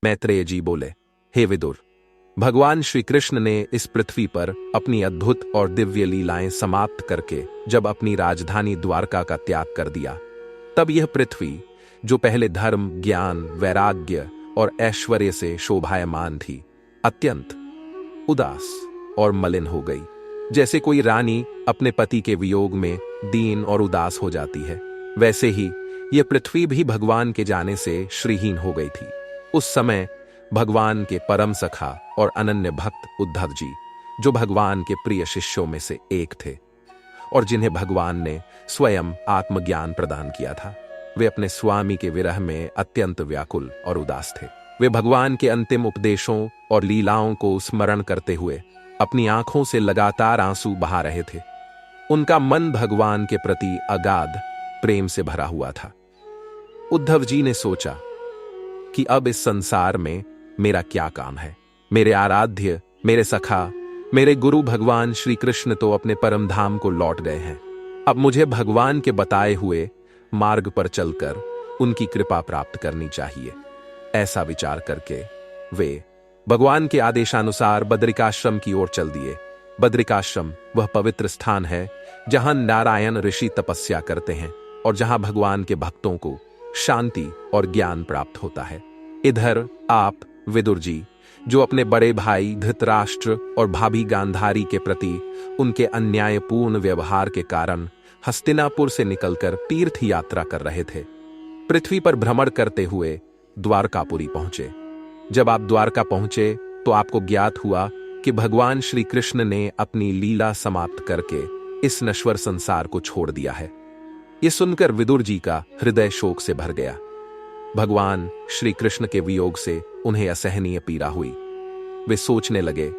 मैत्रेय जी बोले, हे विदुर, भगवान श्री कृष्ण ने इस पृथ्वी पर अपनी अद्भुत और दिव्य लीलाएं समाप्त करके जब अपनी राजधानी द्वारका का त्याग कर दिया, तब यह पृथ्वी, जो पहले धर्म, ज्ञान, वैराग्य और ऐश्वर्य से शोभायमान थी, अत्यंत उदास और मलिन हो गई। जैसे कोई रानी अपने पति के वियोग में दीन और उदास हो जाती है, वैसे ही यह पृथ्वी भी भगवान के जाने से श्रीहीन हो गई थी। उस समय भगवान के परम सखा और अनन्य भक्त उद्धव जी, जो भगवान के प्रिय शिष्यों में से एक थे और जिन्हें भगवान ने स्वयं आत्मज्ञान प्रदान किया था, वे अपने स्वामी के विरह में अत्यंत व्याकुल और उदास थे। वे भगवान के अंतिम उपदेशों और लीलाओं को स्मरण करते हुए अपनी आंखों से लगातार आंसू बहा रहे थे। उनका मन भगवान के प्रति अगाध प्रेम से भरा हुआ था। उद्धव जी ने सोचा कि अब इस संसार में मेरा क्या काम है। मेरे आराध्य, मेरे सखा, मेरे गुरु भगवान श्री कृष्ण तो अपने परम धाम को लौट गए हैं। अब मुझे भगवान के बताए हुए मार्ग पर चलकर उनकी कृपा प्राप्त करनी चाहिए। ऐसा विचार करके वे भगवान के आदेशानुसार बद्रिकाश्रम की ओर चल दिए। बद्रिकाश्रम वह पवित्र स्थान है जहां नारायण ऋषि तपस्या करते हैं और जहां भगवान के भक्तों को शांति और ज्ञान प्राप्त होता है। इधर आप विदुर जी, जो अपने बड़े भाई धृतराष्ट्र और भाभी गांधारी के प्रति उनके अन्यायपूर्ण व्यवहार के कारण हस्तिनापुर से निकलकर तीर्थ यात्रा कर रहे थे, पृथ्वी पर भ्रमण करते हुए द्वारकापुरी पहुंचे। जब आप द्वारका पहुंचे तो आपको ज्ञात हुआ कि भगवान श्री कृष्ण ने अपनी लीला समाप्त करके इस नश्वर संसार को छोड़ दिया है। यह सुनकर विदुर जी का हृदय शोक से भर गया। भगवान श्री कृष्ण के वियोग से उन्हें असहनीय पीड़ा हुई। वे सोचने लगे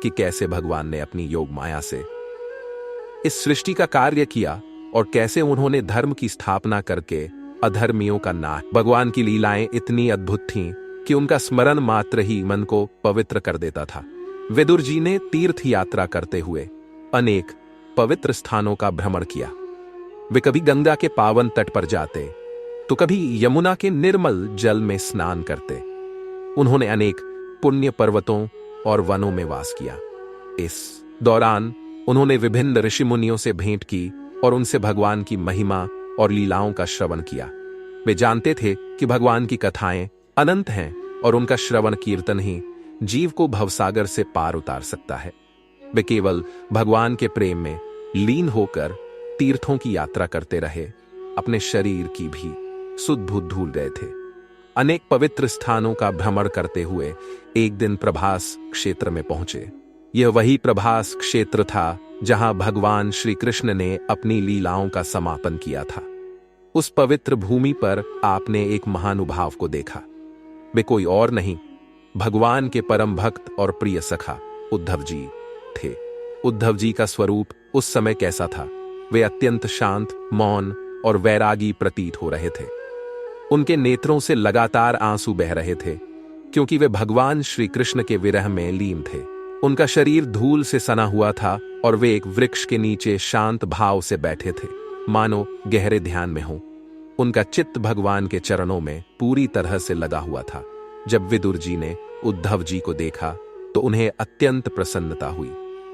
कि कैसे भगवान ने अपनी योग माया से इस सृष्टि का कार्य किया और कैसे उन्होंने धर्म की स्थापना करके अधर्मियों का नाश। भगवान की लीलाएं इतनी अद्भुत थीं कि उनका स्मरण मात्र ही मन को पवित्र कर देता था। विदुर जी ने तीर्थ यात्रा करते हुए अनेक पवित्र स्थानों का भ्रमण किया। वे कभी गंगा के पावन तट पर जाते तो कभी यमुना के निर्मल जल में स्नान करते। उन्होंने अनेक पुण्य पर्वतों और वनों में वास किया। इस दौरान उन्होंने विभिन्न ऋषि मुनियों से भेंट की और उनसे भगवान की महिमा और लीलाओं का श्रवण किया। वे जानते थे कि भगवान की कथाएं अनंत हैं और उनका श्रवण कीर्तन ही जीव को भवसागर से पार उतार सकता है। वे केवल भगवान के प्रेम में लीन होकर तीर्थों की यात्रा करते रहे, अपने शरीर की भी सुध बुध भूल गए थे। अनेक पवित्र स्थानों का भ्रमण करते हुए एक दिन प्रभास क्षेत्र में पहुंचे। यह वही प्रभास क्षेत्र था जहां भगवान श्री कृष्ण ने अपनी लीलाओं का समापन किया था। उस पवित्र भूमि पर आपने एक महानुभाव को देखा। वे कोई और नहीं, भगवान के परम भक्त और प्रिय सखा उद्धव जी थे। उद्धव जी का स्वरूप उस समय कैसा था? वे अत्यंत शांत, मौन और वैरागी प्रतीत हो रहे थे। उनके नेत्रों से लगातार आंसू बह रहे थे क्योंकि वे भगवान श्री कृष्ण के विरह में लीन थे। उनका शरीर धूल से सना हुआ था और वे एक वृक्ष के नीचे शांत भाव से बैठे थे, मानो गहरे ध्यान में हो। उनका चित्त भगवान के चरणों में पूरी तरह से लगा हुआ था। जब विदुर जी ने उद्धव जी को देखा तो उन्हें अत्यंत प्रसन्नता हुई।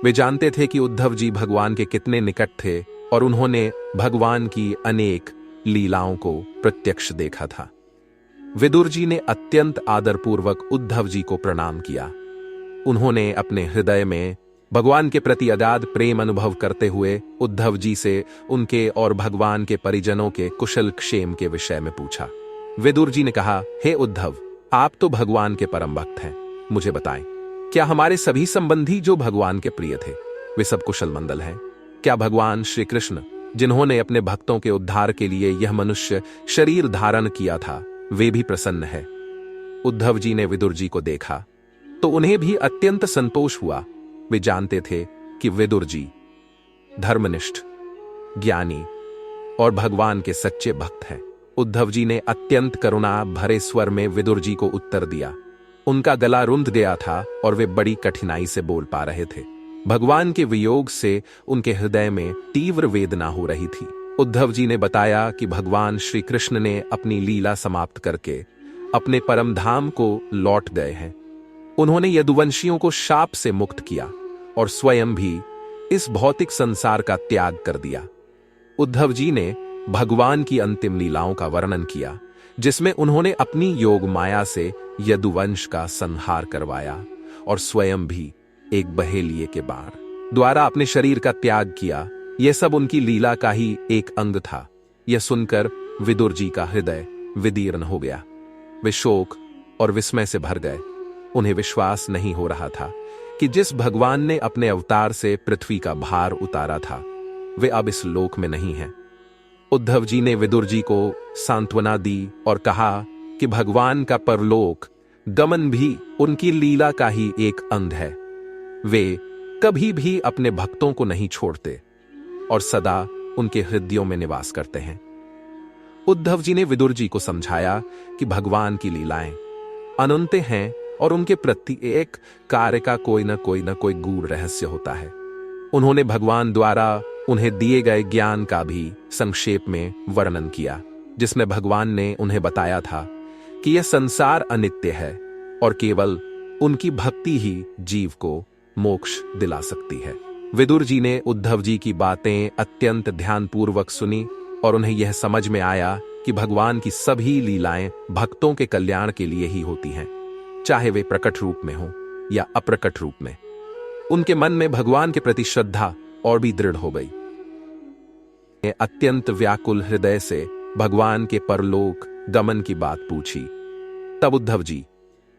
वे जानते थे कि उद्धव जी भगवान के कितने निकट थे और उन्होंने भगवान की अनेक लीलाओं को प्रत्यक्ष देखा था। विदुर जी ने अत्यंत आदरपूर्वक उद्धव जी को प्रणाम किया। उन्होंने अपने हृदय में भगवान के प्रति अगाध प्रेम अनुभव करते हुए उद्धव जी से उनके और भगवान के परिजनों के कुशल क्षेम के विषय में पूछा। विदुर जी ने कहा, हे उद्धव, आप तो भगवान के परम भक्त हैं। मुझे बताएं, क्या हमारे सभी संबंधी जो भगवान के प्रिय थे वे सब कुशल मंगल हैं? क्या भगवान श्री कृष्ण, जिन्होंने अपने भक्तों के उद्धार के लिए यह मनुष्य शरीर धारण किया था, वे भी प्रसन्न है? उद्धव जी ने विदुर जी को देखा तो उन्हें भी अत्यंत संतोष हुआ। वे जानते थे कि विदुर जी धर्मनिष्ठ, ज्ञानी और भगवान के सच्चे भक्त हैं। उद्धव जी ने अत्यंत करुणा भरे स्वर में विदुर जी को उत्तर दिया। उनका गला रुंध गया था और वे बड़ी कठिनाई से बोल पा रहे थे। भगवान के वियोग से उनके हृदय में तीव्र वेदना हो रही थी। उद्धव जी ने बताया कि भगवान श्री कृष्ण ने अपनी लीला समाप्त करके अपने परम धाम को लौट गए हैं। उन्होंने यदुवंशियों को शाप से मुक्त किया और स्वयं भी इस भौतिक संसार का त्याग कर दिया। उद्धव जी ने भगवान की अंतिम लीलाओं का वर्णन किया, जिसमें उन्होंने अपनी योग माया से यदुवंश का संहार करवाया और स्वयं भी एक बहेलिये के बाण द्वारा अपने शरीर का त्याग किया। यह सब उनकी लीला का ही एक अंग था। यह सुनकर विदुर जी का हृदय विदीर्ण हो गया। वे शोक और विस्मय से भर गए। उन्हें विश्वास नहीं हो रहा था कि जिस भगवान ने अपने अवतार से पृथ्वी का भार उतारा था, वे अब इस लोक में नहीं हैं। उद्धव जी ने विदुर जी को सांत्वना दी और कहा कि भगवान का परलोक गमन भी उनकी लीला का ही एक अंग है। वे कभी भी अपने भक्तों को नहीं छोड़ते और सदा उनके हृदयों में निवास करते हैं। उद्धव जी ने विदुर जी को समझाया कि भगवान की लीलाएं अनंत हैं और उनके प्रत्येक कार्य का कोई न कोई गूढ़ रहस्य होता है। उन्होंने भगवान द्वारा उन्हें दिए गए ज्ञान का भी संक्षेप में वर्णन किया, जिसमें भगवान ने उन्हें बताया था कि यह संसार अनित्य है और केवल उनकी भक्ति ही जीव को मोक्ष दिला सकती है। विदुर जी ने उद्धव जी की बातें अत्यंत ध्यानपूर्वक सुनी और उन्हें यह समझ में आया कि भगवान की सभी लीलाएं भक्तों के कल्याण के लिए ही होती हैं, चाहे वे प्रकट रूप में हों या अप्रकट रूप में। उनके मन में भगवान के प्रति श्रद्धा और भी दृढ़ हो गई। अत्यंत व्याकुल हृदय से भगवान के परलोक गमन की बात पूछी। तब उद्धव जी,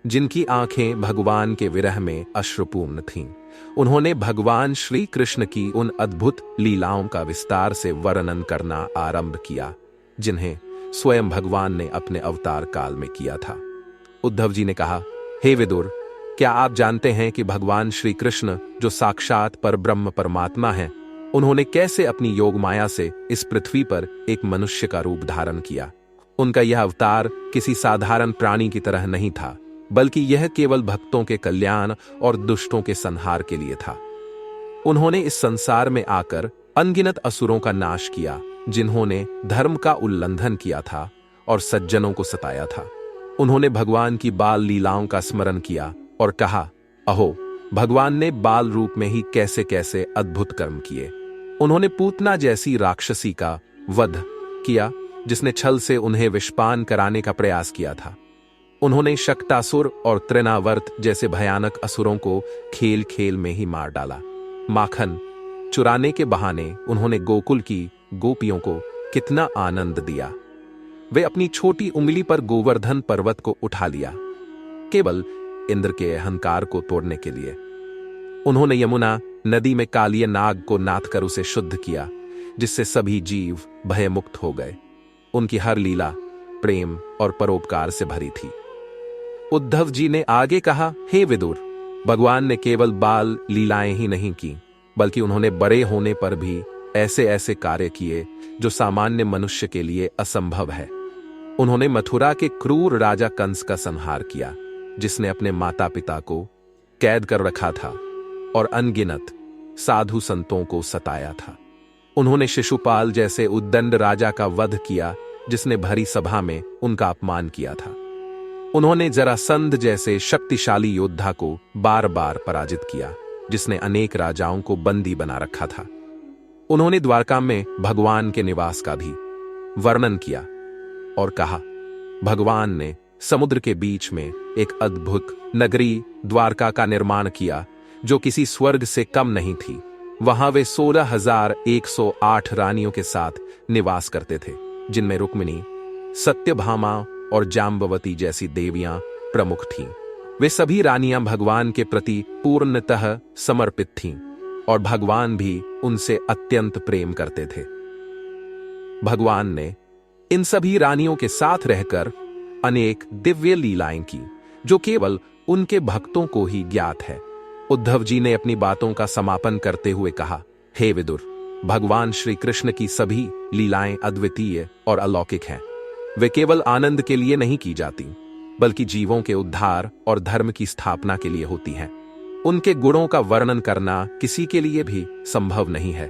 जिनकी आंखें भगवान के विरह में अश्रुपूर्ण थीं, उन्होंने भगवान श्री कृष्ण की उन अद्भुत लीलाओं का विस्तार से वर्णन करना आरंभ किया, जिन्हें स्वयं भगवान ने अपने अवतार काल में किया था। उद्धव जी ने कहा, हे विदुर, क्या आप जानते हैं कि भगवान श्री कृष्ण जो साक्षात परब्रह्म परमात्मा हैं, उन्होंने कैसे अपनी योग माया से इस पृथ्वी पर एक मनुष्य का रूप धारण किया? उनका यह अवतार किसी साधारण प्राणी की तरह नहीं था, बल्कि यह केवल भक्तों के कल्याण और दुष्टों के संहार के लिए था। उन्होंने इस संसार में आकर अनगिनत असुरों का नाश किया, जिन्होंने धर्म का उल्लंघन किया था और सज्जनों को सताया था। उन्होंने भगवान की बाल लीलाओं का स्मरण किया और कहा, अहो, भगवान ने बाल रूप में ही कैसे कैसे अद्भुत कर्म किए। उन्होंने पूतना जैसी राक्षसी का वध किया, जिसने छल से उन्हें विषपान कराने का प्रयास किया था। उन्होंने शक्तासुर और तृणावर्त जैसे भयानक असुरों को खेल खेल में ही मार डाला। माखन चुराने के बहाने उन्होंने गोकुल की गोपियों को कितना आनंद दिया। वे अपनी छोटी उंगली पर गोवर्धन पर्वत को उठा लिया, केवल इंद्र के अहंकार को तोड़ने के लिए। उन्होंने यमुना नदी में कालिय नाग को नाथ कर उसे शुद्ध किया, जिससे सभी जीव भयमुक्त हो गए। उनकी हर लीला प्रेम और परोपकार से भरी थी। उद्धव जी ने आगे कहा, हे विदुर, भगवान ने केवल बाल लीलाएं ही नहीं की, बल्कि उन्होंने बड़े होने पर भी ऐसे ऐसे कार्य किए जो सामान्य मनुष्य के लिए असंभव है। उन्होंने मथुरा के क्रूर राजा कंस का संहार किया, जिसने अपने माता पिता को कैद कर रखा था और अनगिनत साधु संतों को सताया था। उन्होंने शिशुपाल जैसे उद्दंड राजा का वध किया, जिसने भरी सभा में उनका अपमान किया था। उन्होंने जरासंध जैसे शक्तिशाली योद्धा को बार बार पराजित किया, जिसने अनेक राजाओं को बंदी बना रखा था। उन्होंने द्वारका में भगवान के निवास का भी वर्णन किया और कहा, भगवान ने समुद्र के बीच में एक अद्भुत नगरी द्वारका का निर्माण किया, जो किसी स्वर्ग से कम नहीं थी। वहां वे 16,108 रानियों के साथ निवास करते थे, जिनमें रुक्मिणी, सत्यभामा और जाम्बवती जैसी देवियां प्रमुख थीं। वे सभी रानियां भगवान के प्रति पूर्णतः समर्पित थीं और भगवान भी उनसे अत्यंत प्रेम करते थे। भगवान ने इन सभी रानियों के साथ रहकर अनेक दिव्य लीलाएं की, जो केवल उनके भक्तों को ही ज्ञात है। उद्धव जी ने अपनी बातों का समापन करते हुए कहा, हे विदुर, भगवान श्री कृष्ण की सभी लीलाएं अद्वितीय और अलौकिक हैं। वे केवल आनंद के लिए नहीं की जाती, बल्कि जीवों के उद्धार और धर्म की स्थापना के लिए होती हैं। उनके गुणों का वर्णन करना किसी के लिए भी संभव नहीं है,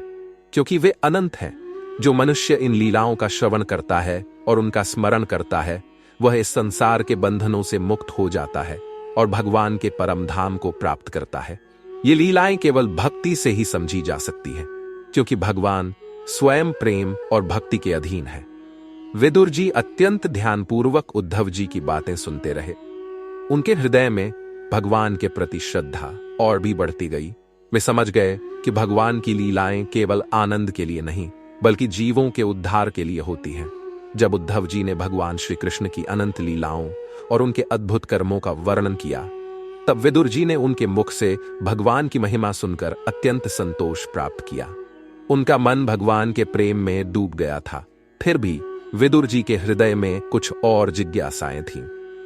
क्योंकि वे अनंत हैं। जो मनुष्य इन लीलाओं का श्रवण करता है और उनका स्मरण करता है, वह इस संसार के बंधनों से मुक्त हो जाता है और भगवान के परम धाम को प्राप्त करता है। ये लीलाएं केवल भक्ति से ही समझी जा सकती हैं, क्योंकि भगवान स्वयं प्रेम और भक्ति के अधीन है। विदुर जी अत्यंत ध्यानपूर्वक उद्धव जी की बातें सुनते रहे। उनके हृदय में भगवान के प्रति श्रद्धा और भी बढ़ती गई। वे समझ गए कि भगवान की लीलाएं केवल आनंद के लिए नहीं, बल्कि जीवों के उद्धार के लिए होती हैं। जब उद्धव जी ने भगवान श्री कृष्ण की अनंत लीलाओं और उनके अद्भुत कर्मों का वर्णन किया, तब विदुर जी ने उनके मुख से भगवान की महिमा सुनकर अत्यंत संतोष प्राप्त किया। उनका मन भगवान के प्रेम में डूब गया था। फिर भी विदुर जी के हृदय में कुछ और जिज्ञासाएं थीं,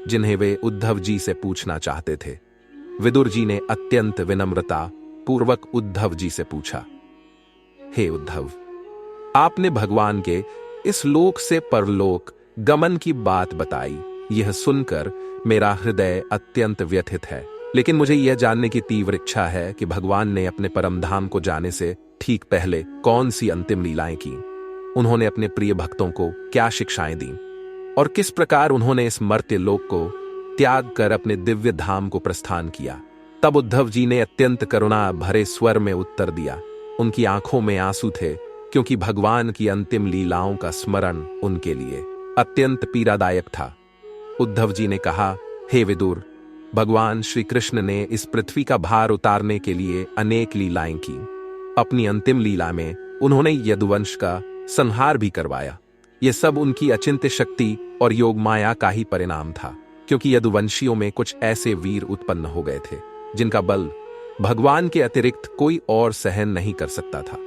जिन्हें वे उद्धव जी से पूछना चाहते थे। विदुर जी ने अत्यंत विनम्रता पूर्वक उद्धव जी से पूछा, हे उद्धव, आपने भगवान के इस लोक से परलोक गमन की बात बताई। यह सुनकर मेरा हृदय अत्यंत व्यथित है, लेकिन मुझे यह जानने की तीव्र इच्छा है कि भगवान ने अपने परम धाम को जाने से ठीक पहले कौन सी अंतिम लीलाएं की। उन्होंने अपने प्रिय भक्तों को क्या शिक्षाएं दी और किस प्रकार उन्होंने इस मर्त्य लोक को त्याग कर अपने दिव्य धाम को प्रस्थान किया। तब उद्धव जी ने अत्यंत करुणा भरे स्वर में उत्तर दिया। उनकी आंखों में आंसू थे, क्योंकि भगवान की अंतिम लीलाओं का स्मरण उनके लिए अत्यंत पीड़ादायक था। उद्धव जी ने कहा, हे विदुर, भगवान श्री कृष्ण ने इस पृथ्वी का भार उतारने के लिए अनेक लीलाएं की। अपनी अंतिम लीला में उन्होंने यदुवंश का संहार भी करवाया। यह सब उनकी अचिंत्य शक्ति और योग माया का ही परिणाम था, क्योंकि यदुवंशियों में कुछ ऐसे वीर उत्पन्न हो गए थे जिनका बल भगवान के अतिरिक्त कोई और सहन नहीं कर सकता था।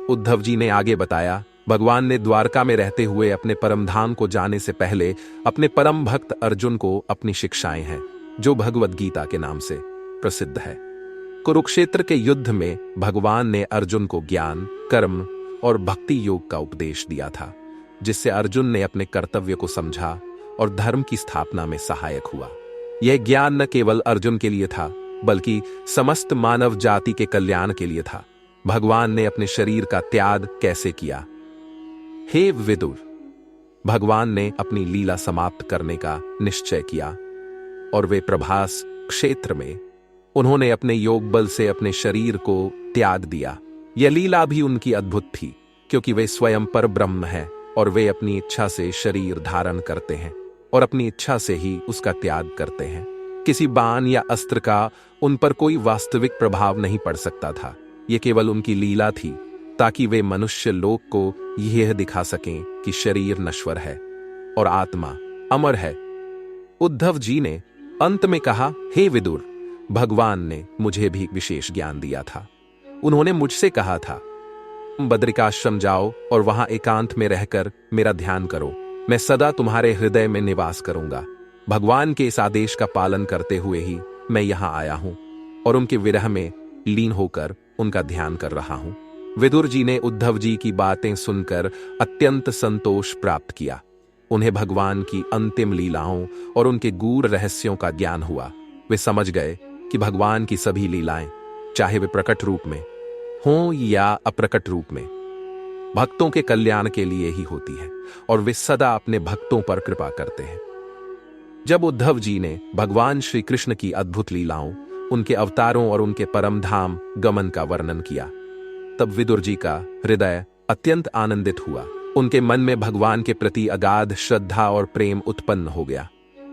उद्धव जी ने आगे बताया, भगवान ने द्वारका में रहते हुए अपने परम धाम को जाने से पहले अपने परम भक्त अर्जुन को अपनी शिक्षाएं हैं, जो भगवद गीता के नाम से प्रसिद्ध है। कुरुक्षेत्र के युद्ध में भगवान ने अर्जुन को ज्ञान, कर्म और भक्ति योग का उपदेश दिया था, जिससे अर्जुन ने अपने कर्तव्य को समझा और धर्म की स्थापना में सहायक हुआ। यह ज्ञान न केवल अर्जुन के लिए था, बल्कि समस्त मानव जाति के कल्याण के लिए था। भगवान ने अपने शरीर का त्याग कैसे किया? हे विदुर, भगवान ने अपनी लीला समाप्त करने का निश्चय किया और वे प्रभास क्षेत्र में उन्होंने अपने योग बल से अपने शरीर को त्याग दिया। यह लीला भी उनकी अद्भुत थी, क्योंकि वे स्वयं पर ब्रह्म हैं और वे अपनी इच्छा से शरीर धारण करते हैं और अपनी इच्छा से ही उसका त्याग करते हैं। किसी बाण या अस्त्र का उन पर कोई वास्तविक प्रभाव नहीं पड़ सकता था। यह केवल उनकी लीला थी, ताकि वे मनुष्य लोक को यह दिखा सकें कि शरीर नश्वर है और आत्मा अमर है। उद्धव जी ने अंत में कहा, हे विदुर, भगवान ने मुझे भी विशेष ज्ञान दिया था। उन्होंने मुझसे कहा था, बद्रिकाश्रम जाओ और वहां एकांत में रहकर मेरा ध्यान करो। मैं सदा तुम्हारे हृदय में निवास करूंगा। भगवान के इस आदेश का पालन करते हुए ही मैं यहां आया हूं और उनके विरह में लीन होकर उनका ध्यान कर रहा हूं। विदुर जी ने उद्धव जी की बातें सुनकर अत्यंत संतोष प्राप्त किया। उन्हें भगवान की अंतिम लीलाओं और उनके गूढ़ रहस्यों का ज्ञान हुआ। वे समझ गए कि भगवान की सभी लीलाएं, चाहे वे प्रकट रूप में हों या अप्रकट रूप में, भक्तों के कल्याण के लिए ही होती है और वे सदा अपने भक्तों पर कृपा करते हैं। जब उद्धव जी ने भगवान श्री कृष्ण की अद्भुत लीलाओं, उनके अवतारों और उनके परम धाम गमन का वर्णन किया, तब विदुर जी का हृदय अत्यंत आनंदित हुआ। उनके मन में भगवान के प्रति अगाध श्रद्धा और प्रेम उत्पन्न हो गया।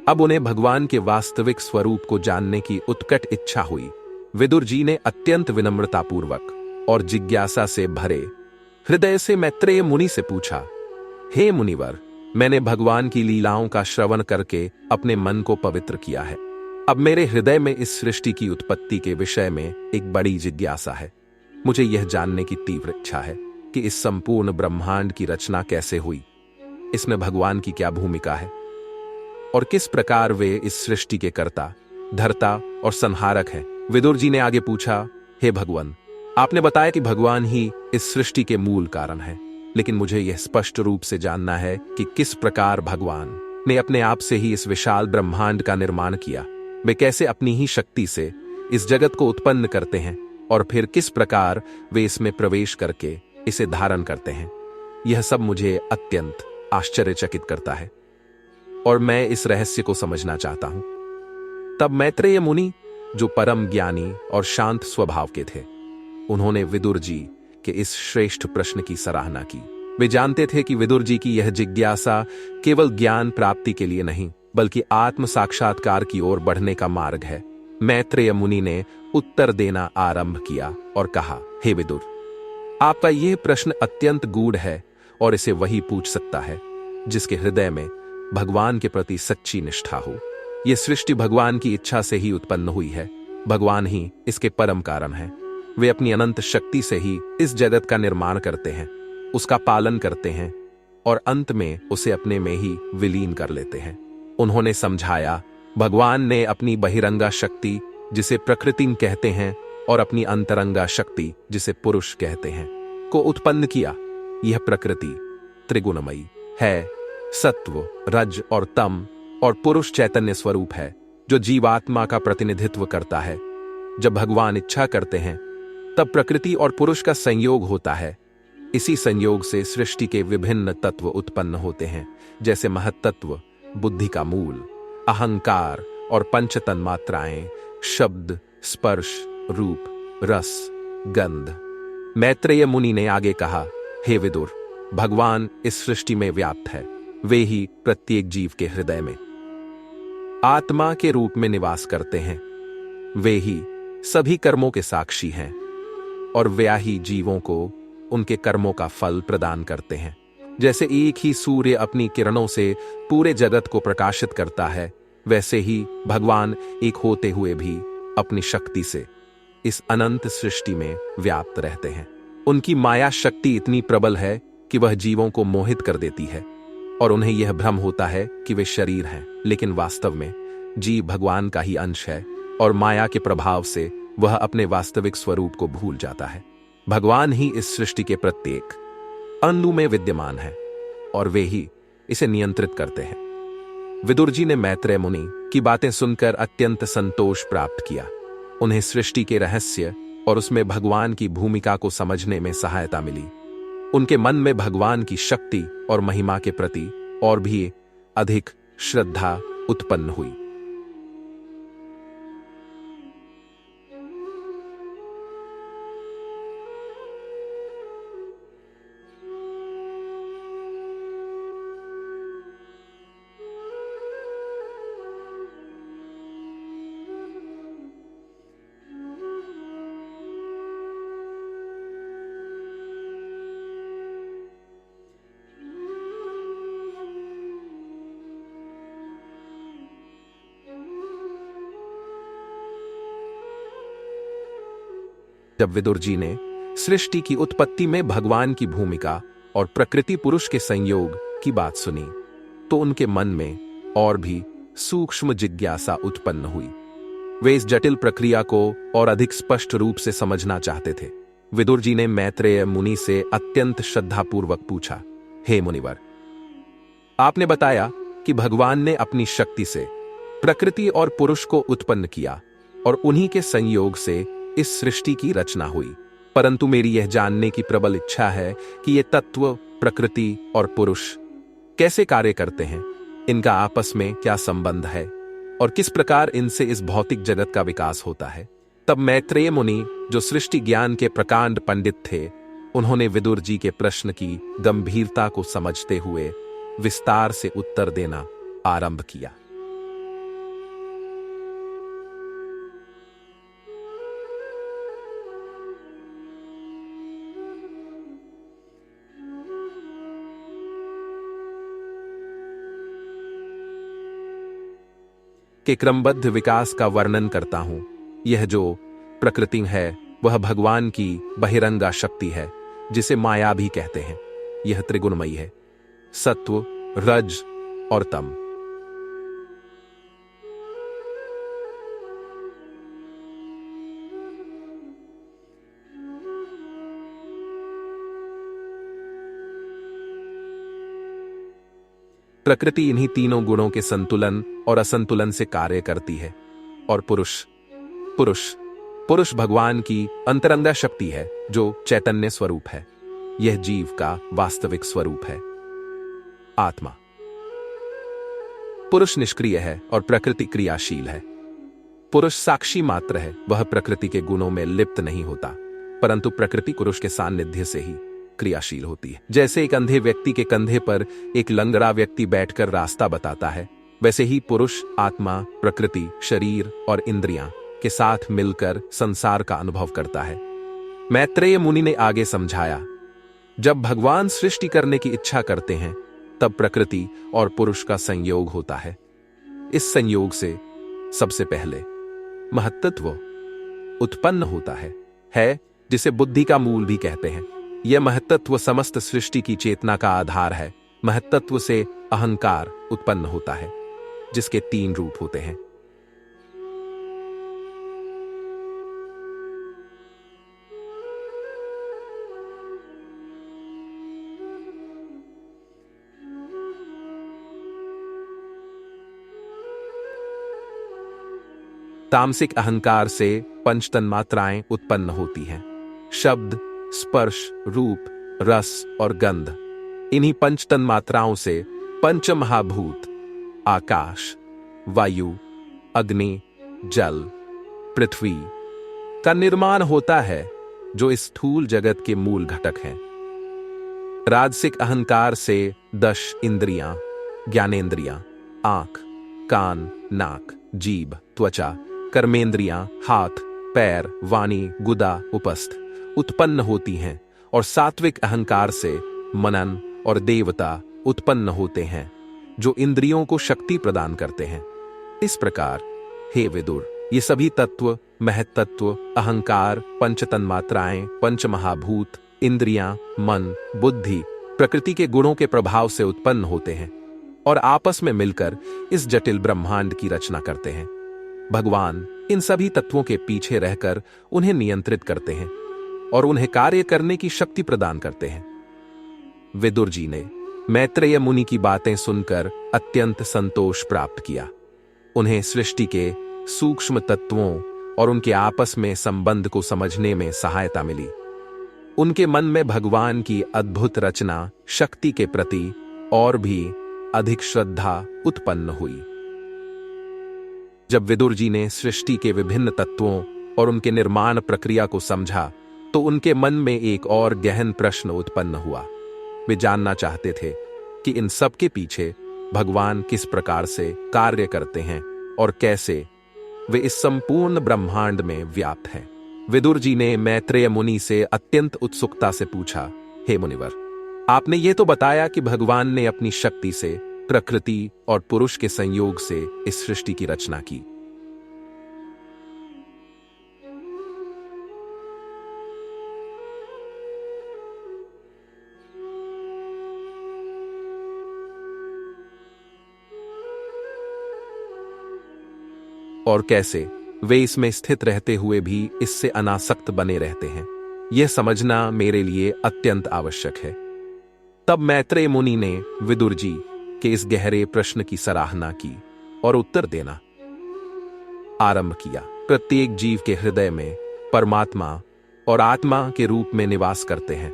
अब उन्हें भगवान के वास्तविक स्वरूप को जानने की उत्कट इच्छा हुई। विदुर जी ने अत्यंत विनम्रतापूर्वक और जिज्ञासा से भरे हृदय से मैत्रेय मुनि से पूछा, हे मुनिवर, मैंने भगवान की लीलाओं का श्रवण करके अपने मन को पवित्र किया है। अब मेरे हृदय में इस सृष्टि की उत्पत्ति के विषय में एक बड़ी जिज्ञासा है। मुझे यह जानने की तीव्र इच्छा है कि इस संपूर्ण ब्रह्मांड की रचना कैसे हुई, इसमें भगवान की क्या भूमिका है और किस प्रकार वे इस सृष्टि के कर्ता, धर्ता और संहारक हैं। विदुर जी ने आगे पूछा, हे भगवान, आपने बताया कि भगवान ही इस सृष्टि के मूल कारण है, लेकिन मुझे यह स्पष्ट रूप से जानना है कि किस प्रकार भगवान ने अपने आप से ही इस विशाल ब्रह्मांड का निर्माण किया। वे कैसे अपनी ही शक्ति से इस जगत को उत्पन्न करते हैं और फिर किस प्रकार वे इसमें प्रवेश करके इसे धारण करते हैं। यह सब मुझे अत्यंत आश्चर्यचकित करता है। और मैं इस रहस्य को समझना चाहता हूं। तब मैत्रेय मुनि, जो परम ज्ञानी और शांत स्वभाव के थे, उन्होंने विदुर जी के इस श्रेष्ठ प्रश्न की सराहना की। वे जानते थे कि विदुर जी की यह जिज्ञासा केवल ज्ञान प्राप्ति के लिए नहीं, बल्कि आत्म साक्षात्कार की ओर बढ़ने का मार्ग है। मैत्रेय मुनि ने उत्तर देना आरंभ किया और कहा, हे विदुर, आपका यह प्रश्न अत्यंत गूढ़ है और इसे वही पूछ सकता है जिसके हृदय में भगवान के प्रति सच्ची निष्ठा हो। यह सृष्टि भगवान की इच्छा से ही उत्पन्न हुई है। भगवान ही इसके परम कारण हैं। वे अपनी अनंत शक्ति से ही इस जगत का निर्माण करते हैं, उसका पालन करते हैं और अंत में उसे अपने में ही विलीन कर लेते हैं। उन्होंने समझाया, भगवान ने अपनी बहिरंगा शक्ति, जिसे प्रकृति कहते हैं, और अपनी अंतरंगा शक्ति, जिसे पुरुष कहते हैं, को उत्पन्न किया। यह प्रकृति त्रिगुणमयी है। सत्व, रज और तम, और पुरुष चैतन्य स्वरूप है जो जीवात्मा का प्रतिनिधित्व करता है। जब भगवान इच्छा करते हैं तब प्रकृति और पुरुष का संयोग होता है। इसी संयोग से सृष्टि के विभिन्न तत्व उत्पन्न होते हैं, जैसे महत्तत्व, बुद्धि का मूल, अहंकार और पंच तन्मात्राएं, शब्द, स्पर्श, रूप, रस, गंध। मैत्रेय मुनि ने आगे कहा, हे विदुर, भगवान इस सृष्टि में व्याप्त है। वे ही प्रत्येक जीव के हृदय में आत्मा के रूप में निवास करते हैं। वे ही सभी कर्मों के साक्षी हैं और वे ही जीवों को उनके कर्मों का फल प्रदान करते हैं। जैसे एक ही सूर्य अपनी किरणों से पूरे जगत को प्रकाशित करता है, वैसे ही भगवान एक होते हुए भी अपनी शक्ति से इस अनंत सृष्टि में व्याप्त रहते हैं। उनकी माया शक्ति इतनी प्रबल है कि वह जीवों को मोहित कर देती है और उन्हें यह भ्रम होता है कि वे शरीर हैं, लेकिन वास्तव में जीव भगवान का ही अंश है और माया के प्रभाव से वह अपने वास्तविक स्वरूप को भूल जाता है। भगवान ही इस सृष्टि के प्रत्येक अणु में विद्यमान है और वे ही इसे नियंत्रित करते हैं। विदुर जी ने मैत्रेय मुनि की बातें सुनकर अत्यंत संतोष प्राप्त किया। उन्हें सृष्टि के रहस्य और उसमें भगवान की भूमिका को समझने में सहायता मिली। उनके मन में भगवान की शक्ति और महिमा के प्रति और भी अधिक श्रद्धा उत्पन्न हुई। जब विदुर जी ने सृष्टि की उत्पत्ति में भगवान की भूमिका और प्रकृति पुरुष के संयोग की बात सुनी, तो उनके मन में और भी सूक्ष्म जिज्ञासा उत्पन्न हुई। वे इस जटिल प्रक्रिया को और अधिक स्पष्ट रूप से समझना चाहते थे। विदुर जी ने मैत्रेय मुनि से अत्यंत श्रद्धापूर्वक पूछा, हे मुनिवर, आपने बताया कि भगवान ने अपनी शक्ति से प्रकृति और पुरुष को उत्पन्न किया और उन्हीं के संयोग से इस सृष्टि की रचना हुई, परंतु मेरी यह जानने की प्रबल इच्छा है कि ये तत्व प्रकृति और पुरुष कैसे कार्य करते हैं, इनका आपस में क्या संबंध है और किस प्रकार इनसे इस भौतिक जगत का विकास होता है। तब मैत्रेय मुनि, जो सृष्टि ज्ञान के प्रकांड पंडित थे, उन्होंने विदुर जी के प्रश्न की गंभीरता को समझते हुए विस्तार से उत्तर देना आरंभ किया। के क्रमबद्ध विकास का वर्णन करता हूं। यह जो प्रकृति है वह भगवान की बहिरंगा शक्ति है, जिसे माया भी कहते हैं। यह त्रिगुणमयी है, सत्व, रज और तम। प्रकृति इन्हीं तीनों गुणों के संतुलन और असंतुलन से कार्य करती है और पुरुष भगवान की अंतरंगा शक्ति है, जो चैतन्य स्वरूप है। यह जीव का वास्तविक स्वरूप है, आत्मा। पुरुष निष्क्रिय है और प्रकृति क्रियाशील है। पुरुष साक्षी मात्र है, वह प्रकृति के गुणों में लिप्त नहीं होता, परंतु प्रकृति पुरुष के सान्निध्य से ही क्रियाशील होती है। जैसे एक अंधे व्यक्ति के कंधे पर एक लंगड़ा व्यक्ति बैठकर रास्ता बताता है, वैसे ही पुरुष आत्मा, प्रकृति, शरीर और इंद्रियां के साथ मिलकर संसार का अनुभव करता है। मैत्रेय मुनि ने आगे समझाया, जब भगवान सृष्टि करने की इच्छा करते हैं तब प्रकृति और पुरुष का संयोग होता है। इस संयोग से सबसे पहले महत्त्व उत्पन्न होता है जिसे बुद्धि का मूल भी कहते हैं। यह महत्त्व समस्त सृष्टि की चेतना का आधार है। महत्त्व से अहंकार उत्पन्न होता है, जिसके 3 रूप होते हैं। तामसिक अहंकार से 5 तन्मात्राएं उत्पन्न होती हैं। शब्द, स्पर्श, रूप, रस और गंध। इन्हीं 5 तन्मात्राओं से 5 महाभूत आकाश, वायु, अग्नि, जल, पृथ्वी का निर्माण होता है, जो इस स्थूल जगत के मूल घटक हैं। राजसिक अहंकार से 10 इंद्रियां, ज्ञानेंद्रियां, आंख, कान, नाक, जीभ, त्वचा, कर्मेंद्रियां, हाथ, पैर, वाणी, गुदा, उपस्थ उत्पन्न होती हैं और सात्विक अहंकार से मनन और देवता उत्पन्न होते हैं, जो इंद्रियों को शक्ति प्रदान करते हैं। इस प्रकार हे विदुर, ये सभी तत्व, महत्त्व, अहंकार, 5 तन्मात्राएं, 5 महाभूत, इंद्रियां, मन, बुद्धि प्रकृति के गुणों के प्रभाव से उत्पन्न होते हैं और आपस में मिलकर इस जटिल ब्रह्मांड की रचना करते हैं। भगवान इन सभी तत्वों के पीछे रहकर उन्हें नियंत्रित करते हैं और उन्हें कार्य करने की शक्ति प्रदान करते हैं। विदुर जी ने मैत्रेय मुनि की बातें सुनकर अत्यंत संतोष प्राप्त किया। उन्हें सृष्टि के सूक्ष्म तत्वों और उनके आपस में संबंध को समझने में सहायता मिली। उनके मन में भगवान की अद्भुत रचना शक्ति के प्रति और भी अधिक श्रद्धा उत्पन्न हुई। जब विदुर जी ने सृष्टि के विभिन्न तत्वों और उनके निर्माण प्रक्रिया को समझा, तो उनके मन में एक और गहन प्रश्न उत्पन्न हुआ। वे जानना चाहते थे कि इन सब के पीछे भगवान किस प्रकार से कार्य करते हैं और कैसे वे इस संपूर्ण ब्रह्मांड में व्याप्त हैं। विदुर जी ने मैत्रेय मुनि से अत्यंत उत्सुकता से पूछा, हे मुनिवर, आपने ये तो बताया कि भगवान ने अपनी शक्ति से प्रकृति और पुरुष के संयोग से इस सृष्टि की रचना की। और कैसे वे इसमें स्थित रहते हुए भी इससे अनासक्त बने रहते हैं, यह समझना मेरे लिए अत्यंत आवश्यक है। तब मैत्रेय मुनि ने विदुर जी के इस गहरे प्रश्न की सराहना की और उत्तर देना आरंभ किया। प्रत्येक जीव के हृदय में परमात्मा और आत्मा के रूप में निवास करते हैं।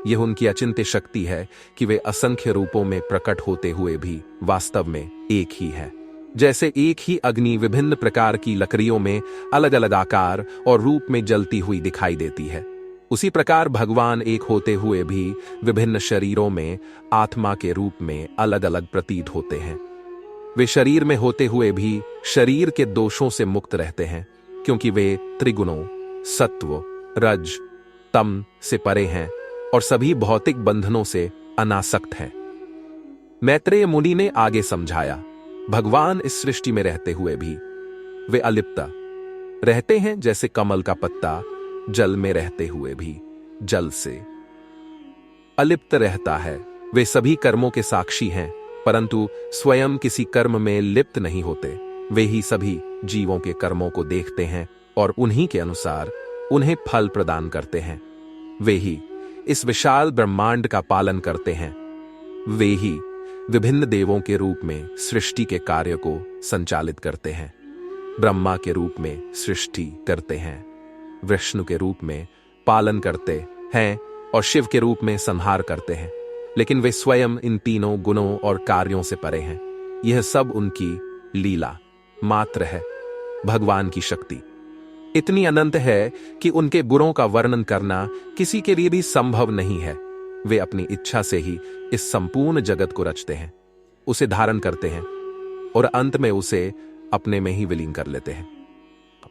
यह उनकी अचिंत्य शक्ति है कि वे असंख्य रूपों में प्रकट होते हुए भी वास्तव में एक ही है। जैसे एक ही अग्नि विभिन्न प्रकार की लकड़ियों में अलग अलग आकार और रूप में जलती हुई दिखाई देती है, उसी प्रकार भगवान एक होते हुए भी विभिन्न शरीरों में आत्मा के रूप में अलग अलग प्रतीत होते हैं। वे शरीर में होते हुए भी शरीर के दोषों से मुक्त रहते हैं, क्योंकि वे त्रिगुणों सत्व, रज, तम से परे हैं और सभी भौतिक बंधनों से अनासक्त हैं। मैत्रेय मुनि ने आगे समझाया, भगवान इस सृष्टि में रहते हुए भी वे अलिप्त रहते हैं, जैसे कमल का पत्ता जल में रहते हुए भी जल से अलिप्त रहता है। वे सभी कर्मों के साक्षी हैं, परंतु स्वयं किसी कर्म में लिप्त नहीं होते। वे ही सभी जीवों के कर्मों को देखते हैं और उन्हीं के अनुसार उन्हें फल प्रदान करते हैं। वे ही इस विशाल ब्रह्मांड का पालन करते हैं। वे ही विभिन्न देवों के रूप में सृष्टि के कार्य को संचालित करते हैं। ब्रह्मा के रूप में सृष्टि करते हैं, विष्णु के रूप में पालन करते हैं और शिव के रूप में संहार करते हैं। लेकिन वे स्वयं इन तीनों गुणों और कार्यों से परे हैं। यह सब उनकी लीला मात्र है। भगवान की शक्ति इतनी अनंत है कि उनके गुणों का वर्णन करना किसी के लिए भी संभव नहीं है। वे अपनी इच्छा से ही इस संपूर्ण जगत को रचते हैं, उसे धारण करते हैं और अंत में उसे अपने में ही विलीन कर लेते हैं।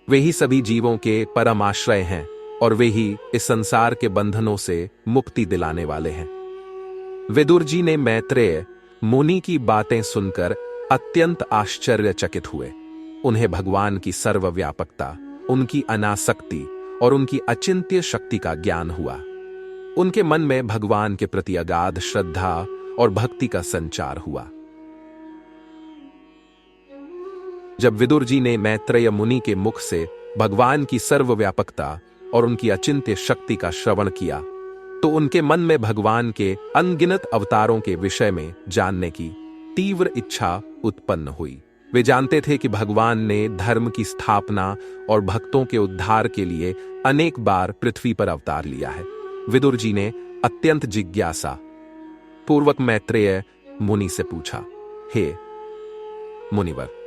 वे ही सभी जीवों के परम आश्रय हैं और वे ही इस संसार के बंधनों से मुक्ति दिलाने वाले हैं। विदुर जी ने मैत्रेय मुनि की बातें सुनकर अत्यंत आश्चर्यचकित हुए। उन्हें भगवान की सर्वव्यापकता, उनकी अनासक्ति और उनकी अचिंत्य शक्ति का ज्ञान हुआ। उनके मन में भगवान के प्रति अगाध श्रद्धा और भक्ति का संचार हुआ। जब विदुर जी ने मैत्रेय मुनि के मुख से भगवान की सर्वव्यापकता और उनकी अचिंत्य शक्ति का श्रवण किया, तो उनके मन में भगवान के अनगिनत अवतारों के विषय में जानने की तीव्र इच्छा उत्पन्न हुई। वे जानते थे कि भगवान ने धर्म की स्थापना और भक्तों के उद्धार के लिए अनेक बार पृथ्वी पर अवतार लिया है। विदुर जी ने अत्यंत जिज्ञासा पूर्वक मैत्रेय मुनि से पूछा, हे मुनिवर,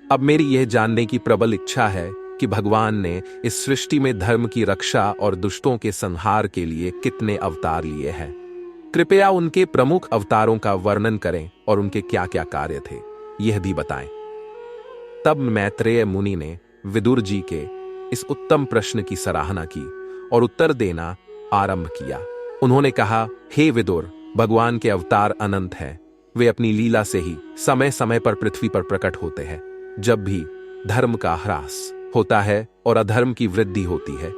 अब मेरी यह जानने की प्रबल इच्छा है कि भगवान ने इस सृष्टि में धर्म की रक्षा और दुष्टों के संहार के लिए कितने अवतार लिए हैं। कृपया उनके प्रमुख अवतारों का वर्णन करें और उनके क्या क्या कार्य थे, यह भी बताएं। तब मैत्रेय मुनि ने विदुर जी के इस उत्तम प्रश्न की सराहना की और उत्तर देना आरंभ किया। उन्होंने कहा, हे विदुर, भगवान के अवतार अनंत हैं। वे अपनी लीला से ही समय समय पर पृथ्वी पर प्रकट होते हैं। जब भी धर्म का ह्रास होता है और अधर्म की वृद्धि होती है,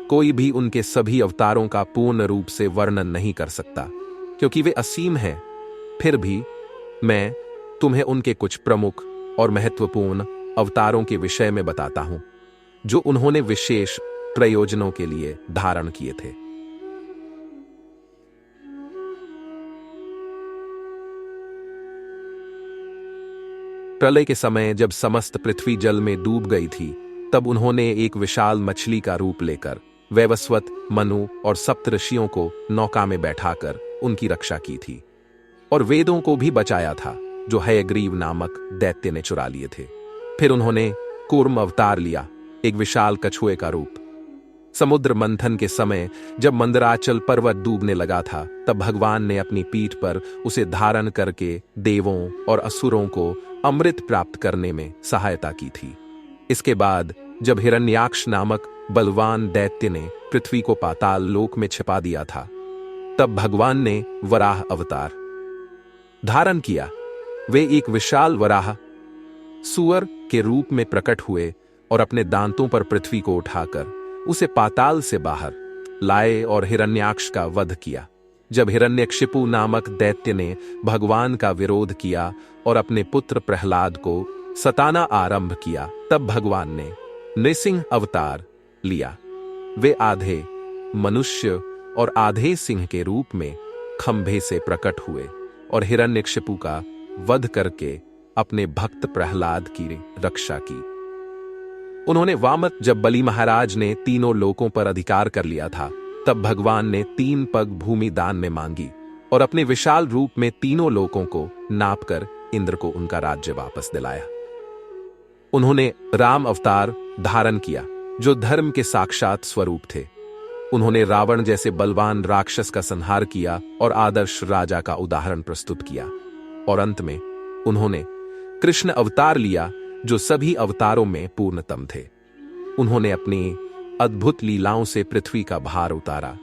कोई भी उनके सभी अवतारों का पूर्ण रूप से वर्णन नहीं कर सकता, क्योंकि वे असीम हैं। फिर भी मैं तुम्हें उनके कुछ प्रमुख और महत्वपूर्ण अवतारों के विषय में बताता हूं, जो उन्होंने विशेष प्रयोजनों के लिए धारण किए थे। प्रलय के समय जब समस्त पृथ्वी जल में डूब गई थी, तब उन्होंने एक विशाल मछली का रूप लेकर वैवस्वत, मनु और सप्तऋषियों को नौका में बैठाकर उनकी रक्षा की थी और वेदों को भी बचाया था, जो हयग्रीव नामक दैत्य ने चुरा लिए थे। फिर उन्होंने कूर्म अवतार लिया, एक विशाल कछुए का रूप। समुद्र मंथन के समय जब मंदराचल पर्वत डूबने लगा था, तब भगवान ने अपनी पीठ पर उसे धारण करके देवों और असुरों को अमृत प्राप्त करने में सहायता की थी। इसके बाद जब हिरण्याक्ष नामक बलवान दैत्य ने पृथ्वी को पाताल लोक में छिपा दिया था, तब भगवान ने वराह अवतार धारण किया। वे एक विशाल वराह सुअर के रूप में प्रकट हुए और अपने दांतों पर पृथ्वी को उठाकर उसे पाताल से बाहर लाए और हिरण्याक्ष का वध किया। जब हिरण्यकशिपु नामक दैत्य ने भगवान का विरोध किया और अपने पुत्र प्रहलाद को सताना आरंभ किया, तब भगवान ने नृसिंह अवतार लिया। वे आधे मनुष्य और आधे सिंह के रूप में खंभे से प्रकट हुए और हिरण्यकशिपु का वध करके अपने भक्त प्रहलाद की रक्षा की। उन्होंने वामन जब बलि महाराज ने तीनों लोकों पर अधिकार कर लिया था, तब भगवान ने 3 पग भूमि दान में मांगी और अपने विशाल रूप में तीनों लोकों को नापकर इंद्र को उनका राज्य वापस दिलाया। उन्होंने राम अवतार धारण किया, जो धर्म के साक्षात स्वरूप थे। उन्होंने रावण जैसे बलवान राक्षस का संहार किया और आदर्श राजा का उदाहरण प्रस्तुत किया। और अंत में उन्होंने कृष्ण अवतार लिया, जो सभी अवतारों में पूर्णतम थे। उन्होंने अपनी अद्भुत लीलाओं से पृथ्वी का भार उतारा,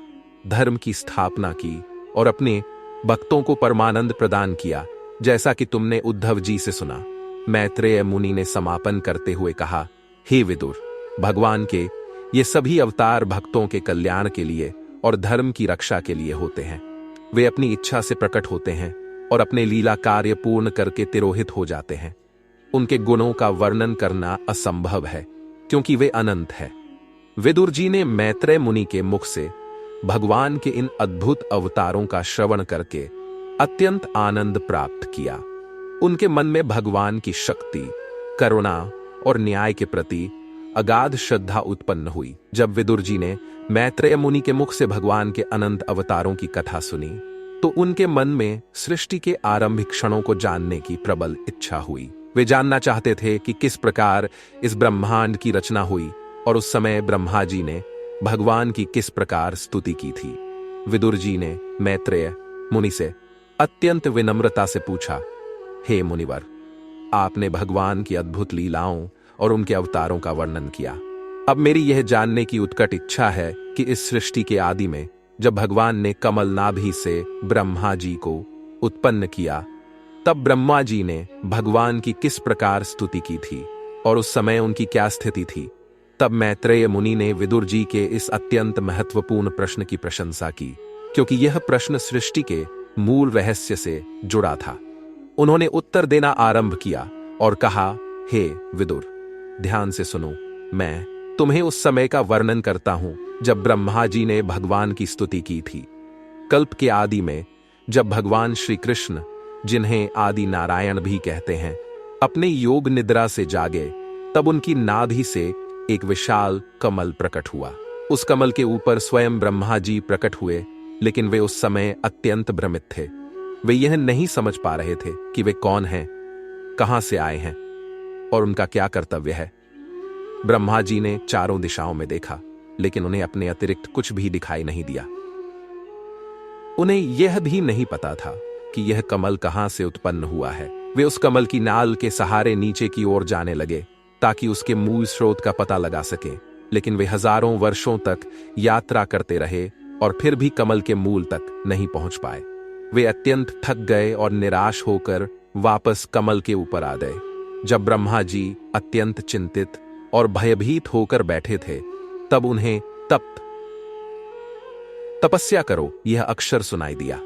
धर्म की स्थापना की और अपने भक्तों को परमानंद प्रदान किया, जैसा कि तुमने उद्धव जी से सुना। मैत्रेय मुनि ने समापन करते हुए कहा, हे विदुर, भगवान के ये सभी अवतार भक्तों के कल्याण के लिए और धर्म की रक्षा के लिए होते हैं। वे अपनी इच्छा से प्रकट होते हैं और अपने लीला कार्य पूर्ण करके तिरोहित हो जाते हैं। उनके गुणों का वर्णन करना असंभव है, क्योंकि वे अनंत हैं। विदुर जी ने मैत्रेय मुनि के मुख से भगवान के इन अद्भुत अवतारों का श्रवण करके अत्यंत आनंद प्राप्त किया। उनके मन में भगवान की शक्ति, करुणा और न्याय के प्रति अगाध श्रद्धा उत्पन्न हुई। जब विदुर जी ने मैत्रेय मुनि के मुख से भगवान के अनंत अवतारों की कथा सुनी तो उनके मन में सृष्टि के आरंभिक क्षणों को जानने की प्रबल इच्छा हुई। वे जानना चाहते थे कि किस प्रकार इस ब्रह्मांड की रचना हुई और उस समय ब्रह्मा जी ने भगवान की किस प्रकार स्तुति की थी। विदुर जी ने मैत्रेय मुनि से अत्यंत विनम्रता से पूछा, हे मुनिवर, आपने भगवान की अद्भुत लीलाओं और उनके अवतारों का वर्णन किया। अब मेरी यह जानने की उत्कट इच्छा है कि इस सृष्टि के आदि में जब भगवान ने कमल नाभि से ब्रह्मा जी को उत्पन्न किया तब ब्रह्मा जी ने भगवान की किस प्रकार स्तुति की थी और उस समय उनकी क्या स्थिति थी। तब मैत्रेय मुनि ने विदुर जी के इस अत्यंत महत्वपूर्ण प्रश्न की प्रशंसा की, क्योंकि यह प्रश्न सृष्टि के मूल रहस्य से जुड़ा था। उन्होंने उत्तर देना आरंभ किया और कहा, हे विदुर, ध्यान से सुनो। मैं तुम्हें उस समय का वर्णन करता हूं जब ब्रह्मा जी ने भगवान की स्तुति की थी। कल्प के आदि में जब भगवान श्री कृष्ण, जिन्हें आदि नारायण भी कहते हैं, अपने योग निद्रा से जागे तब उनकी नाभि से एक विशाल कमल प्रकट हुआ। उस कमल के ऊपर स्वयं ब्रह्मा जी प्रकट हुए, लेकिन वे उस समय अत्यंत भ्रमित थे। वे यह नहीं समझ पा रहे थे कि वे कौन हैं, कहां से आए हैं और उनका क्या कर्तव्य है। ब्रह्मा जी ने चारों दिशाओं में देखा, लेकिन उन्हें अपने अतिरिक्त कुछ भी दिखाई नहीं दिया। उन्हें यह भी नहीं पता था कि यह कमल कहां से उत्पन्न हुआ है। वे उस कमल की नाल के सहारे नीचे की ओर जाने लगे ताकि उसके मूल स्रोत का पता लगा सके, लेकिन वे हजारों वर्षों तक यात्रा करते रहे और फिर भी कमल के मूल तक नहीं पहुंच पाए। वे अत्यंत थक गए और निराश होकर वापस कमल के ऊपर आ गए। जब ब्रह्मा जी अत्यंत चिंतित और भयभीत होकर बैठे थे तब उन्हें तपस्या करो यह अक्षर सुनाई दिया।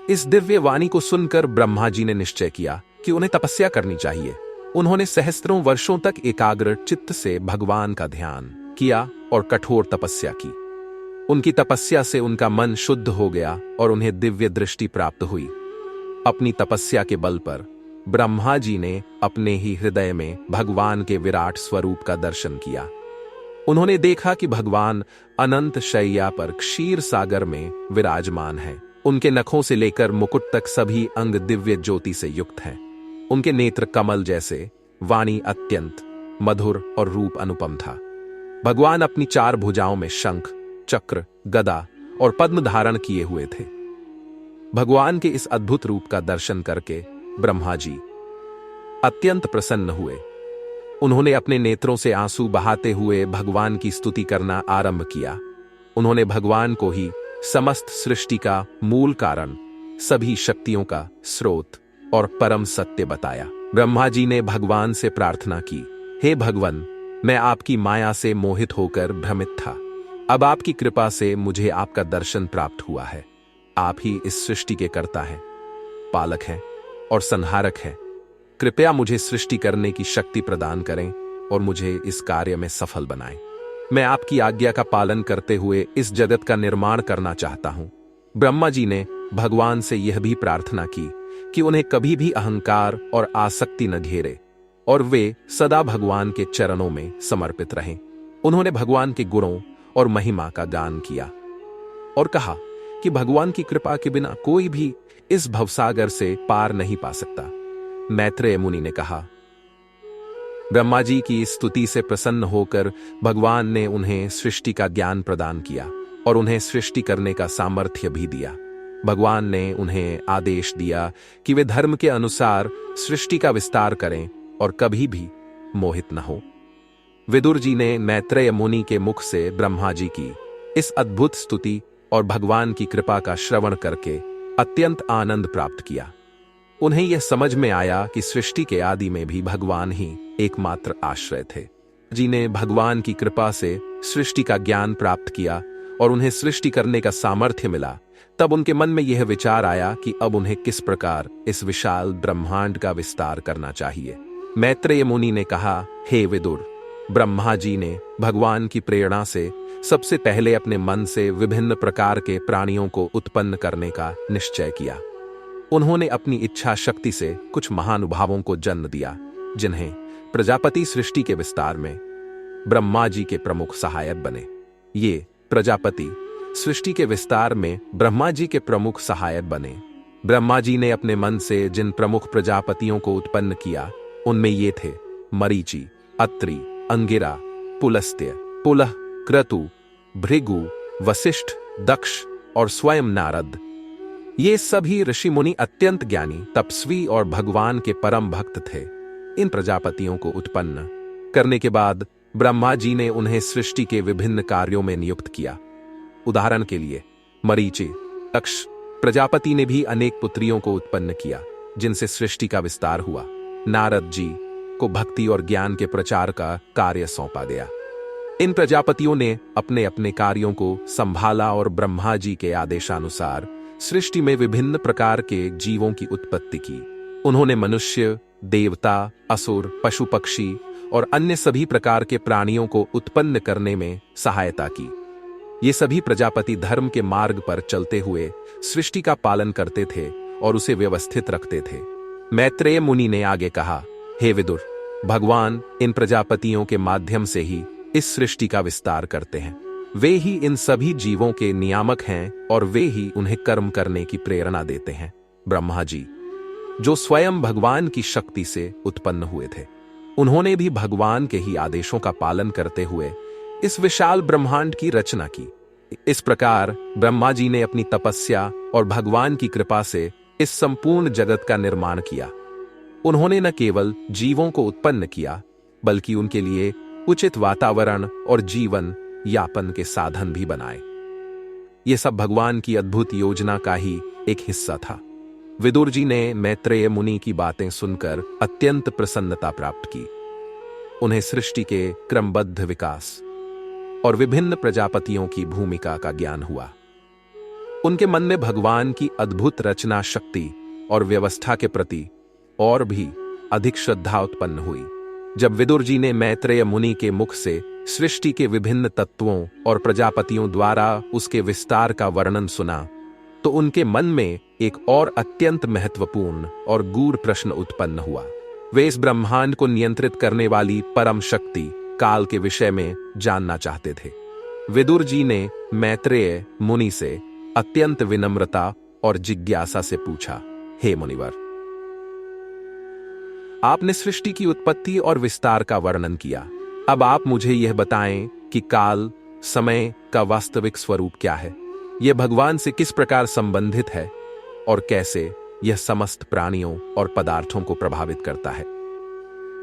इस दिव्य वाणी को सुनकर ब्रह्मा जी ने निश्चय किया कि उन्हें तपस्या करनी चाहिए। उन्होंने सहस्त्रों वर्षों तक एकाग्र चित्त से भगवान का ध्यान किया और कठोर तपस्या की। उनकी तपस्या से उनका मन शुद्ध हो गया और उन्हें दिव्य दृष्टि प्राप्त हुई। अपनी तपस्या के बल पर ब्रह्मा जी ने अपने ही हृदय में भगवान के विराट स्वरूप का दर्शन किया। उन्होंने देखा कि भगवान अनंत शैया पर क्षीर सागर में विराजमान हैं। उनके नखों से लेकर मुकुट तक सभी अंग दिव्य ज्योति से युक्त हैं। उनके नेत्र कमल जैसे, वाणी अत्यंत मधुर और रूप अनुपम था। भगवान अपनी चार भुजाओं में शंख, चक्र, गदा और पद्म धारण किए हुए थे। भगवान के इस अद्भुत रूप का दर्शन करके ब्रह्मा जी अत्यंत प्रसन्न हुए। उन्होंने अपने नेत्रों से आंसू बहाते हुए भगवान की स्तुति करना आरंभ किया। उन्होंने भगवान को ही समस्त सृष्टि का मूल कारण, सभी शक्तियों का स्रोत और परम सत्य बताया। ब्रह्मा जी ने भगवान से प्रार्थना की, हे भगवान, मैं आपकी माया से मोहित होकर भ्रमित था। अब आपकी कृपा से मुझे आपका दर्शन प्राप्त हुआ है। आप ही इस सृष्टि के कर्ता हैं, पालक हैं और संहारक हैं। कृपया मुझे सृष्टि करने की शक्ति प्रदान करें और मुझे इस कार्य में सफल बनाएं। मैं आपकी आज्ञा का पालन करते हुए इस जगत का निर्माण करना चाहता हूं। ब्रह्मा जी ने भगवान से यह भी प्रार्थना की कि उन्हें कभी भी अहंकार और आसक्ति न घेरे और वे सदा भगवान के चरणों में समर्पित रहें। उन्होंने भगवान के गुणों और महिमा का गान किया और कहा कि भगवान की कृपा के बिना कोई भी इस भवसागर से पार नहीं पा सकता। मैत्रेय मुनि ने कहा। ब्रह्मा जी की स्तुति से प्रसन्न होकर भगवान ने उन्हें सृष्टि का ज्ञान प्रदान किया और उन्हें सृष्टि करने का सामर्थ्य भी दिया। भगवान ने उन्हें आदेश दिया कि वे धर्म के अनुसार सृष्टि का विस्तार करें और कभी भी मोहित न हो। विदुर जी ने मैत्रेय मुनि के मुख से ब्रह्मा जी की इस अद्भुत स्तुति और भगवान की कृपा का श्रवण करके अत्यंत आनंद प्राप्त किया। उन्हें यह समझ में आया कि सृष्टि के आदि में भी भगवान ही एकमात्र आश्रय थे। जी ने भगवान की कृपा से सृष्टि का ज्ञान प्राप्त किया और उन्हें सृष्टि करने का सामर्थ्य मिला। तब उनके मन में यह विचार आया कि अब उन्हें किस प्रकार इस विशाल ब्रह्मांड का विस्तार करना चाहिए। मैत्रेय मुनि ने कहा, हे विदुर, ब्रह्मा जी ने भगवान की प्रेरणा से सबसे पहले अपने मन से विभिन्न प्रकार के प्राणियों को उत्पन्न करने का निश्चय किया। उन्होंने अपनी इच्छा शक्ति से कुछ महानुभावों को जन्म दिया, जिन्हें प्रजापति सृष्टि के विस्तार में ब्रह्मा जी के प्रमुख सहायक बने। ये प्रजापति सृष्टि के विस्तार में ब्रह्मा जी के प्रमुख सहायक बने। ब्रह्मा जी ने अपने मन से जिन प्रमुख प्रजापतियों को उत्पन्न किया, उनमें ये थे मरीचि, अत्रि, अंगिरा, पुलस्त्य, पुलह, क्रतु, भृगु, वशिष्ठ, दक्ष और स्वयं नारद। ये सभी ऋषि मुनि अत्यंत ज्ञानी, तपस्वी और भगवान के परम भक्त थे। इन प्रजापतियों को उत्पन्न करने के बाद ब्रह्मा जी ने उन्हें सृष्टि के विभिन्न कार्यों में नियुक्त किया। उदाहरण के लिए मरीचि दक्ष प्रजापति ने भी अनेक पुत्रियों को उत्पन्न किया, जिनसे सृष्टि का विस्तार हुआ। नारद जी को भक्ति और ज्ञान के प्रचार का कार्य सौंपा गया। इन प्रजापतियों ने अपने अपने कार्यों को संभाला और ब्रह्मा जी के आदेशानुसार सृष्टि में विभिन्न प्रकार के जीवों की उत्पत्ति की। उन्होंने मनुष्य, देवता, असुर, पशु पक्षी और अन्य सभी प्रकार के प्राणियों को उत्पन्न करने में सहायता की। ये सभी प्रजापति धर्म के मार्ग पर चलते हुए सृष्टि का पालन करते थे और उसे व्यवस्थित रखते थे। मैत्रेय मुनि ने आगे कहा, हे विदुर, भगवान इन प्रजापतियों के माध्यम से ही इस सृष्टि का विस्तार करते हैं। वे ही इन सभी जीवों के नियामक हैं और वे ही उन्हें कर्म करने की प्रेरणा देते हैं। ब्रह्मा जी, जो स्वयं भगवान की शक्ति से उत्पन्न हुए थे, उन्होंने भी भगवान के ही आदेशों का पालन करते हुए इस विशाल ब्रह्मांड की रचना की। इस प्रकार ब्रह्मा जी ने अपनी तपस्या और भगवान की कृपा से इस संपूर्ण जगत का निर्माण किया। उन्होंने न केवल जीवों को उत्पन्न किया, बल्कि उनके लिए उचित वातावरण और जीवन यापन के साधन भी बनाए। ये सब भगवान की अद्भुत योजना का ही एक हिस्सा था। विदुर जी ने मैत्रेय मुनि की बातें सुनकर अत्यंत प्रसन्नता प्राप्त की। उन्हें सृष्टि के क्रमबद्ध विकास और विभिन्न प्रजापतियों की भूमिका का ज्ञान हुआ। उनके मन में भगवान की अद्भुत रचना शक्ति और व्यवस्था के प्रति और भी अधिक श्रद्धा उत्पन्न हुई। जब विदुर जी ने मैत्रेय मुनि के मुख से सृष्टि के विभिन्न तत्वों और प्रजापतियों द्वारा उसके विस्तार का वर्णन सुना, तो उनके मन में एक और अत्यंत महत्वपूर्ण और गूढ़ प्रश्न उत्पन्न हुआ। वे इस ब्रह्मांड को नियंत्रित करने वाली परम शक्ति काल के विषय में जानना चाहते थे। विदुर जी ने मैत्रेय मुनि से अत्यंत विनम्रता और जिज्ञासा से पूछा, हे मुनिवर, आपने सृष्टि की उत्पत्ति और विस्तार का वर्णन किया। अब आप मुझे यह बताएं कि काल, समय का वास्तविक स्वरूप क्या है? यह भगवान से किस प्रकार संबंधित है और कैसे यह समस्त प्राणियों और पदार्थों को प्रभावित करता है?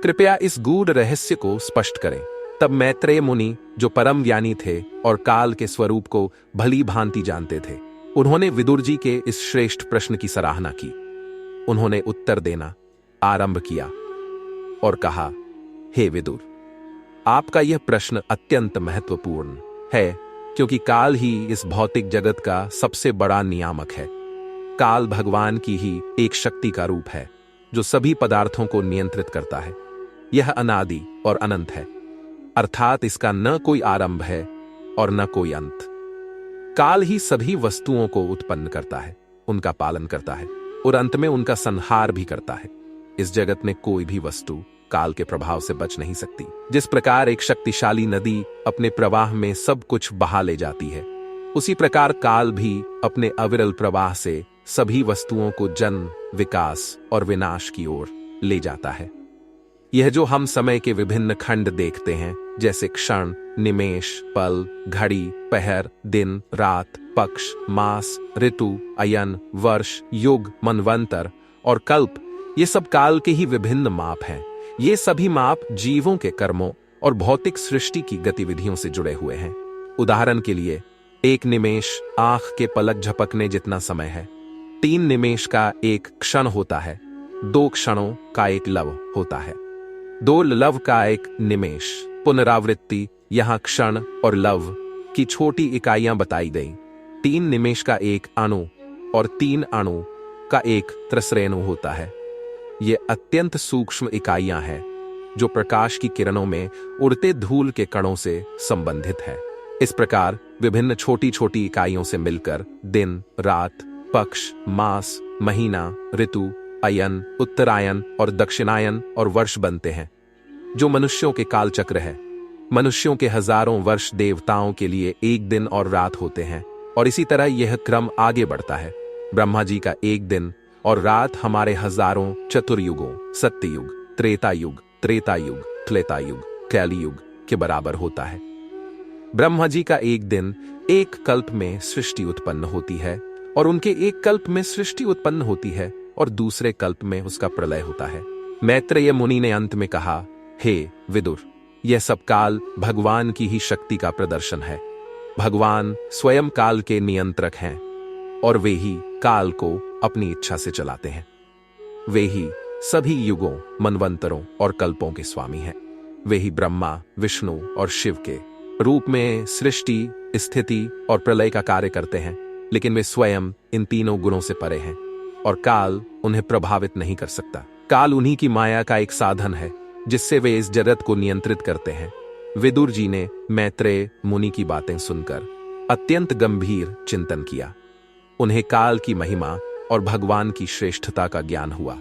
कृपया इस गूढ़ रहस्य को स्पष्ट करें। तब मैत्रेय मुनि, जो परम ज्ञानी थे और काल के स्वरूप को भली भांति जानते थे, उन्होंने विदुर जी के इस श्रेष्ठ प्रश्न की सराहना की। उन्होंने उत्तर देना आरंभ किया और कहा, हे विदुर, आपका यह प्रश्न अत्यंत महत्वपूर्ण है, क्योंकि काल ही इस भौतिक जगत का सबसे बड़ा नियामक है। काल भगवान की ही एक शक्ति का रूप है, जो सभी पदार्थों को नियंत्रित करता है। यह अनादि और अनंत है, अर्थात इसका न कोई आरंभ है और न कोई अंत। काल ही सभी वस्तुओं को उत्पन्न करता है, उनका पालन करता है और अंत में उनका संहार भी करता है। इस जगत में कोई भी वस्तु काल के प्रभाव से बच नहीं सकती। जिस प्रकार एक शक्तिशाली नदी अपने प्रवाह में सब कुछ बहा ले जाती है, उसी प्रकार काल भी अपने अविरल प्रवाह से सभी वस्तुओं को जन्म, विकास और विनाश की ओर ले जाता है। यह जो हम समय के विभिन्न खंड देखते हैं, जैसे क्षण, निमेष, पल, घड़ी, पहर, दिन, रात, पक्ष, मास, ऋतु, अयन, वर्ष, युग, मनवंतर और कल्प, ये सब काल के ही विभिन्न माप हैं। ये सभी माप जीवों के कर्मों और भौतिक सृष्टि की गतिविधियों से जुड़े हुए हैं। उदाहरण के लिए, एक निमेष आंख के पलक झपकने जितना समय है। 3 निमेष का एक क्षण होता है। 2 क्षणों का एक लव होता है। 2 लव का एक निमेष। पुनरावृत्ति, यहाँ क्षण और लव की छोटी इकाइयां बताई गई। 3 निमेष का एक अणु और 3 अणु का एक त्रसरेणु होता है। ये अत्यंत सूक्ष्म इकाइयां हैं, जो प्रकाश की किरणों में उड़ते धूल के कणों से संबंधित है। इस प्रकार विभिन्न छोटी छोटी इकाइयों से मिलकर दिन, रात, पक्ष, मास, महीना, ऋतु, अयन, उत्तरायन और दक्षिणायन और वर्ष बनते हैं, जो मनुष्यों के काल चक्र है। मनुष्यों के हजारों वर्ष देवताओं के लिए एक दिन और रात होते हैं, और इसी तरह यह क्रम आगे बढ़ता है। ब्रह्मा जी का एक दिन और रात हमारे हजारों चतुर्युगों, सत्ययुग, त्रेता युग, त्रेतायुग, कलियुग के बराबर होता है। ब्रह्मा जी का एक दिन एक कल्प में सृष्टि उत्पन्न होती है, और उनके एक कल्प में सृष्टि उत्पन्न होती है और दूसरे कल्प में उसका प्रलय होता है। मैत्रेय मुनि ने अंत में कहा, हे विदुर, यह सब काल भगवान की ही शक्ति का प्रदर्शन है। भगवान स्वयं काल के नियंत्रक हैं, और वे ही काल को अपनी इच्छा से चलाते हैं। वे ही सभी युगों, मनवंतरों और कल्पों के स्वामी हैं। वे ही ब्रह्मा, विष्णु और शिव के रूप में सृष्टि, स्थिति और प्रलय का कार्य करते हैं, लेकिन वे स्वयं इन तीनों गुणों से परे हैं, और काल उन्हें प्रभावित नहीं कर सकता। काल उन्हीं की माया का एक साधन है, जिससे वे इस जगत को नियंत्रित करते हैं। विदुर जी ने मैत्रेय मुनि की बातें सुनकर अत्यंत गंभीर चिंतन किया। उन्हें काल की महिमा और भगवान की श्रेष्ठता का ज्ञान हुआ।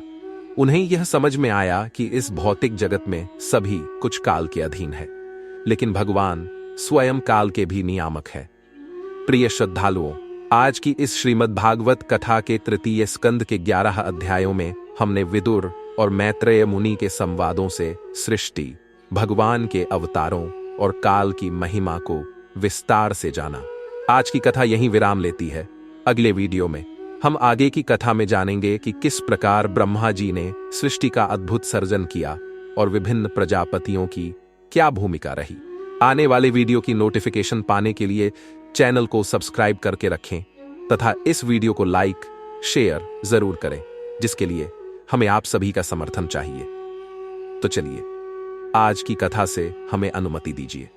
उन्हें यह समझ में आया कि इस भौतिक जगत में सभी कुछ काल के अधीन है, लेकिन भगवान स्वयं काल के भी नियामक है। प्रिय श्रद्धालुओं, आज की इस श्रीमद् भागवत कथा के तृतीय स्कंद के 11 अध्यायों में हमने विदुर और मैत्रेय मुनि के संवादों से सृष्टि, भगवान के अवतारों और काल की महिमा को विस्तार से जाना। आज की कथा यहीं विराम लेती है। अगले वीडियो में हम आगे की कथा में जानेंगे कि किस प्रकार ब्रह्मा जी ने सृष्टि का अद्भुत सर्जन किया और विभिन्न प्रजापतियों की क्या भूमिका रही। आने वाले वीडियो की नोटिफिकेशन पाने के लिए चैनल को सब्सक्राइब करके रखें तथा इस वीडियो को लाइक, शेयर जरूर करें, जिसके लिए हमें आप सभी का समर्थन चाहिए। तो चलिए आज की कथा से हमें अनुमति दीजिए।